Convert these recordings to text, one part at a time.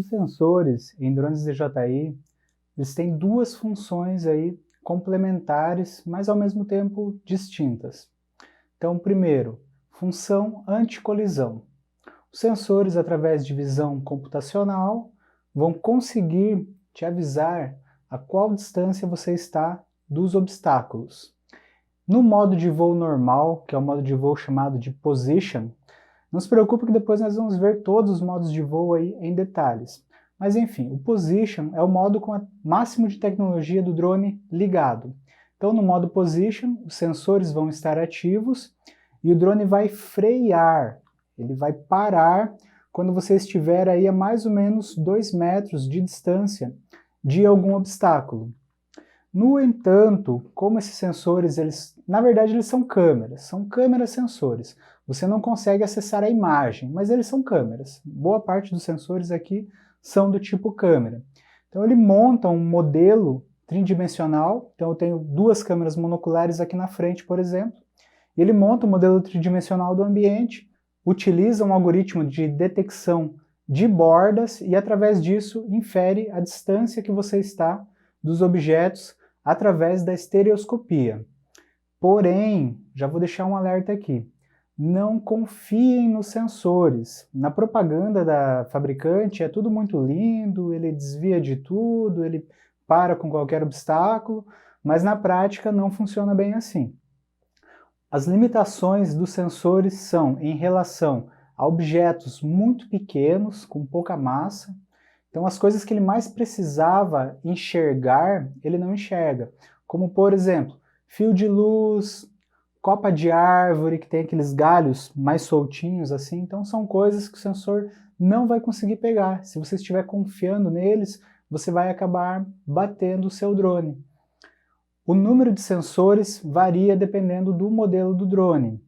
Os sensores em drones DJI, eles têm duas funções aí complementares, mas ao mesmo tempo distintas. Então, primeiro, função anti-colisão. Os sensores, através de visão computacional, vão conseguir te avisar a qual distância você está dos obstáculos. No modo de voo normal, que é o modo de voo chamado de Position, não se preocupe que depois nós vamos ver todos os modos de voo aí em detalhes. Mas enfim, o Position é o modo com o máximo de tecnologia do drone ligado. Então no modo Position, os sensores vão estar ativos e o drone vai frear, ele vai parar quando você estiver aí a mais ou menos 2 metros de distância de algum obstáculo. No entanto, como esses sensores, na verdade eles são câmeras sensores. Você não consegue acessar a imagem, mas eles são câmeras. Boa parte dos sensores aqui são do tipo câmera. Então ele monta um modelo tridimensional, então eu tenho duas câmeras monoculares aqui na frente, por exemplo, e ele monta um modelo tridimensional do ambiente, utiliza um algoritmo de detecção de bordas e através disso infere a distância que você está dos objetos através da estereoscopia. Porém, já vou deixar um alerta aqui, não confiem nos sensores. Na propaganda da fabricante é tudo muito lindo, ele desvia de tudo, ele para com qualquer obstáculo, mas na prática não funciona bem assim. As limitações dos sensores são em relação a objetos muito pequenos, com pouca massa. Então as coisas que ele mais precisava enxergar, ele não enxerga. Como por exemplo, fio de luz, copa de árvore, que tem aqueles galhos mais soltinhos assim. Então são coisas que o sensor não vai conseguir pegar. Se você estiver confiando neles, você vai acabar batendo o seu drone. O número de sensores varia dependendo do modelo do drone.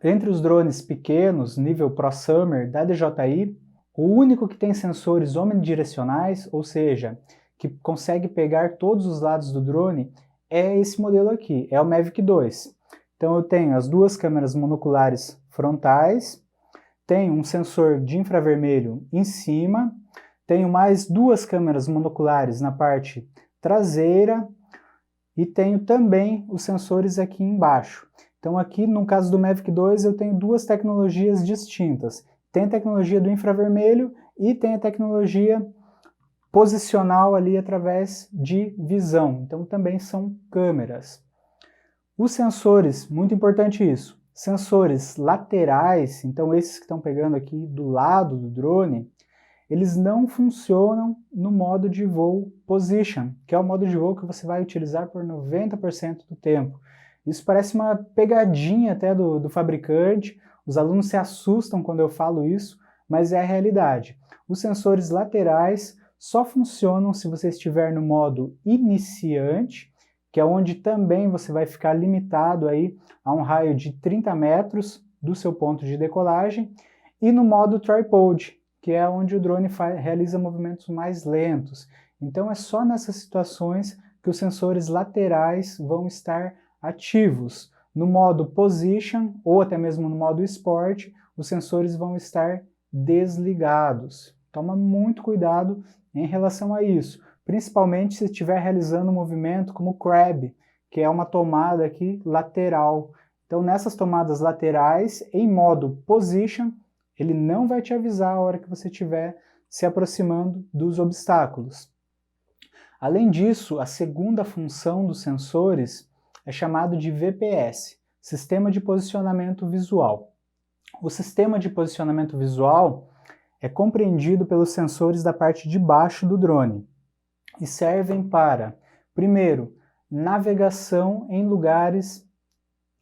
Entre os drones pequenos, nível ProSummer da DJI, o único que tem sensores omnidirecionais, ou seja, que consegue pegar todos os lados do drone, é esse modelo aqui, é o Mavic 2. Então eu tenho as duas câmeras monoculares frontais, tenho um sensor de infravermelho em cima, tenho mais duas câmeras monoculares na parte traseira e tenho também os sensores aqui embaixo. Então aqui no caso do Mavic 2 eu tenho duas tecnologias distintas. Tem a tecnologia do infravermelho e tem a tecnologia posicional ali através de visão. Então também são câmeras. Os sensores, muito importante isso, sensores laterais, então esses que estão pegando aqui do lado do drone, eles não funcionam no modo de voo Position, que é o modo de voo que você vai utilizar por 90% do tempo. Isso parece uma pegadinha até do fabricante, os alunos se assustam quando eu falo isso, mas é a realidade. Os sensores laterais só funcionam se você estiver no modo iniciante, que é onde também você vai ficar limitado aí a um raio de 30 metros do seu ponto de decolagem, e no modo tripod, que é onde o drone realiza movimentos mais lentos. Então é só nessas situações que os sensores laterais vão estar ativos. No modo Position, ou até mesmo no modo Sport, os sensores vão estar desligados. Toma muito cuidado em relação a isso, principalmente se estiver realizando um movimento como Crab, que é uma tomada aqui lateral. Então nessas tomadas laterais, em modo Position, ele não vai te avisar a hora que você estiver se aproximando dos obstáculos. Além disso, a segunda função dos sensores é chamado de VPS, Sistema de Posicionamento Visual. O sistema de posicionamento visual é compreendido pelos sensores da parte de baixo do drone e servem para, primeiro, navegação em lugares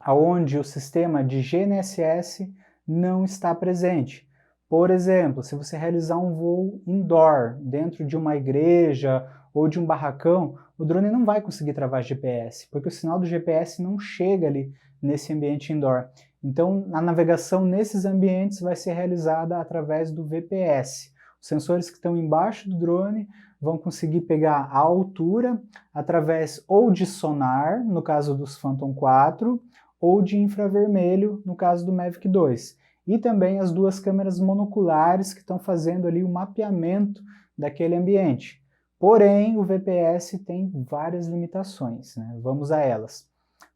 onde o sistema de GNSS não está presente. Por exemplo, se você realizar um voo indoor, dentro de uma igreja ou de um barracão, o drone não vai conseguir travar GPS, porque o sinal do GPS não chega ali nesse ambiente indoor. Então, a navegação nesses ambientes vai ser realizada através do VPS. Os sensores que estão embaixo do drone vão conseguir pegar a altura através ou de sonar, no caso dos Phantom 4, ou de infravermelho, no caso do Mavic 2. e também as duas câmeras monoculares que estão fazendo ali o mapeamento daquele ambiente. Porém, o VPS tem várias limitações, né? Vamos a elas.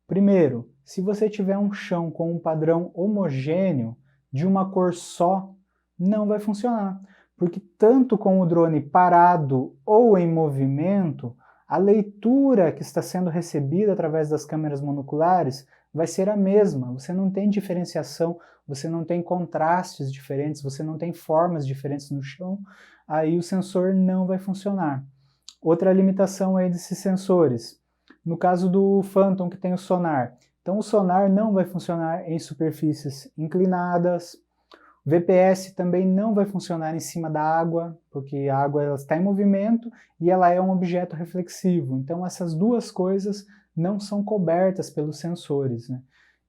Primeiro, se você tiver um chão com um padrão homogêneo, de uma cor só, não vai funcionar, porque tanto com o drone parado ou em movimento, a leitura que está sendo recebida através das câmeras monoculares vai ser a mesma. Você não tem diferenciação, você não tem contrastes diferentes, você não tem formas diferentes no chão, aí o sensor não vai funcionar. Outra limitação aí desses sensores, no caso do Phantom que tem o sonar, então o sonar não vai funcionar em superfícies inclinadas, o VPS também não vai funcionar em cima da água, porque a água ela está em movimento e ela é um objeto reflexivo. Então essas duas coisas não são cobertas pelos sensores, né?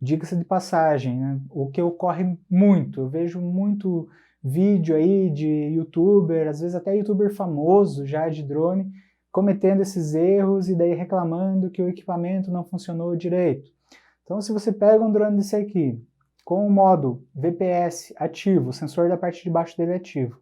Diga-se de passagem, né? O que ocorre muito, eu vejo muito vídeo aí de youtuber, às vezes até youtuber famoso já de drone, cometendo esses erros e daí reclamando que o equipamento não funcionou direito. Então se você pega um drone desse aqui, com o modo VPS ativo, o sensor da parte de baixo dele ativo,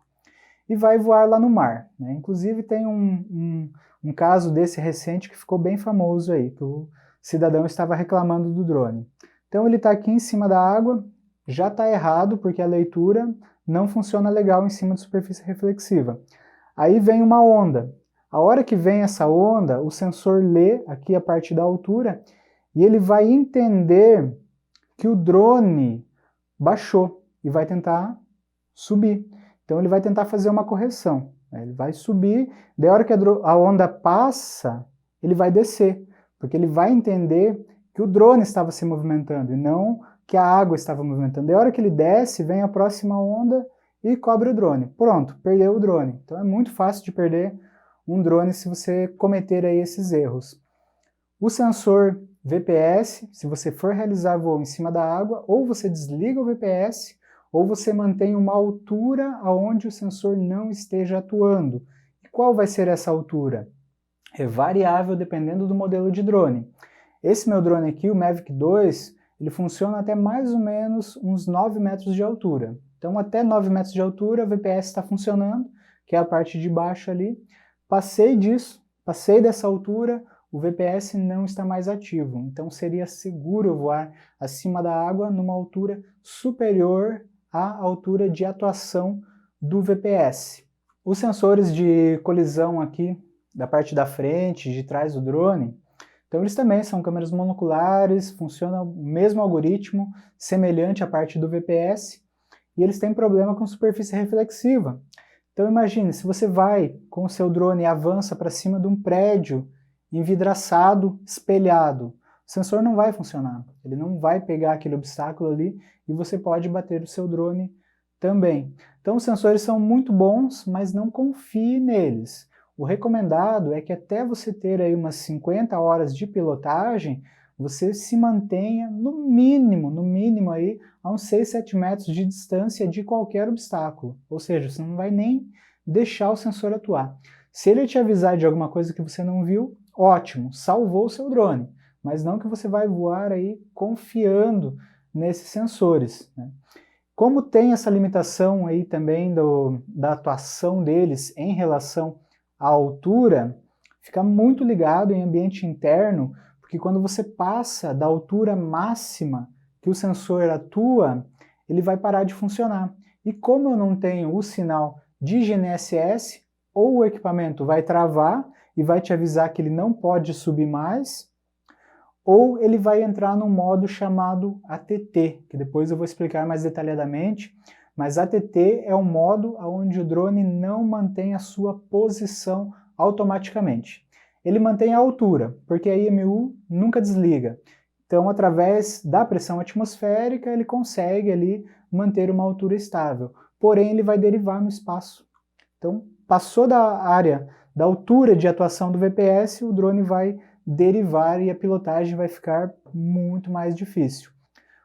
e vai voar lá no mar, né? Inclusive tem um caso desse recente que ficou bem famoso aí, que o cidadão estava reclamando do drone. Então ele está aqui em cima da água, já está errado porque a leitura não funciona legal em cima de superfície reflexiva. Aí vem uma onda. A hora que vem essa onda, o sensor lê aqui a parte da altura e ele vai entender que o drone baixou e vai tentar subir. Então ele vai tentar fazer uma correção. Ele vai subir, da hora que a onda passa, ele vai descer, porque ele vai entender que o drone estava se movimentando e não que a água estava movimentando. Da hora que ele desce, vem a próxima onda e cobre o drone. Pronto, perdeu o drone. Então é muito fácil de perder um drone se você cometer aí esses erros. O sensor VPS, se você for realizar voo em cima da água, ou você desliga o VPS, ou você mantém uma altura aonde o sensor não esteja atuando. E qual vai ser essa altura? É variável dependendo do modelo de drone. Esse meu drone aqui, o Mavic 2, ele funciona até mais ou menos uns 9 metros de altura. Então até 9 metros de altura o VPS está funcionando, que é a parte de baixo ali. Passei disso, passei dessa altura, o VPS não está mais ativo. Então seria seguro voar acima da água numa altura superior à altura de atuação do VPS. Os sensores de colisão aqui, da parte da frente, de trás do drone, então eles também são câmeras monoculares, funcionam o mesmo algoritmo, semelhante à parte do VPS, e eles têm problema com superfície reflexiva. Então imagine, se você vai com o seu drone e avança para cima de um prédio envidraçado, espelhado, o sensor não vai funcionar, ele não vai pegar aquele obstáculo ali e você pode bater o seu drone também. Então os sensores são muito bons, mas não confie neles. O recomendado é que até você ter aí umas 50 horas de pilotagem, você se mantenha no mínimo aí a uns 6, 7 metros de distância de qualquer obstáculo. Ou seja, você não vai nem deixar o sensor atuar. Se ele te avisar de alguma coisa que você não viu, ótimo, salvou o seu drone. Mas não que você vai voar aí confiando nesses sensores, né? Como tem essa limitação aí também da atuação deles em relação à altura, fica muito ligado em ambiente interno, porque quando você passa da altura máxima que o sensor atua, ele vai parar de funcionar. E como eu não tenho o sinal de GNSS, ou o equipamento vai travar e vai te avisar que ele não pode subir mais, ou ele vai entrar num modo chamado ATT, que depois eu vou explicar mais detalhadamente, mas ATT é um modo onde o drone não mantém a sua posição automaticamente. Ele mantém a altura, porque a IMU nunca desliga. Então, através da pressão atmosférica, ele consegue ali manter uma altura estável. Porém, ele vai derivar no espaço. Então, passou da área da altura de atuação do VPS, o drone vai derivar e a pilotagem vai ficar muito mais difícil.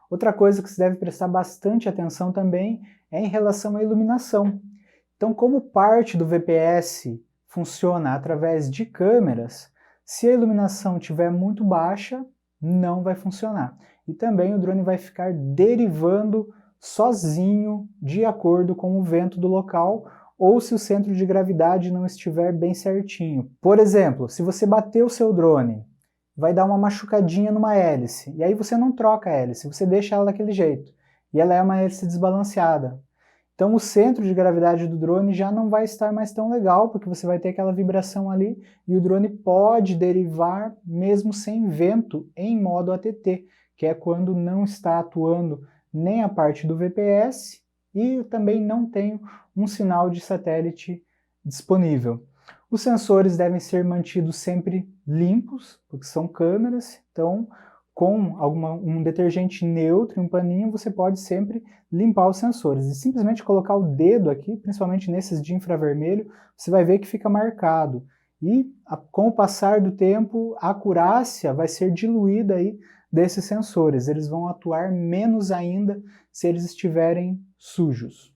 Outra coisa que você deve prestar bastante atenção também é em relação à iluminação. Então, como parte do VPS funciona através de câmeras, se a iluminação estiver muito baixa, não vai funcionar. E também o drone vai ficar derivando sozinho de acordo com o vento do local ou se o centro de gravidade não estiver bem certinho. Por exemplo, se você bater o seu drone, vai dar uma machucadinha numa hélice, e aí você não troca a hélice, você deixa ela daquele jeito, e ela é uma hélice desbalanceada. Então o centro de gravidade do drone já não vai estar mais tão legal, porque você vai ter aquela vibração ali, e o drone pode derivar mesmo sem vento em modo ATT, que é quando não está atuando nem a parte do VPS e também não tem um sinal de satélite disponível. Os sensores devem ser mantidos sempre limpos, porque são câmeras, então com um detergente neutro e um paninho você pode sempre limpar os sensores. E simplesmente colocar o dedo aqui, principalmente nesses de infravermelho, você vai ver que fica marcado. E com o passar do tempo, a acurácia vai ser diluída aí desses sensores. Eles vão atuar menos ainda se eles estiverem sujos.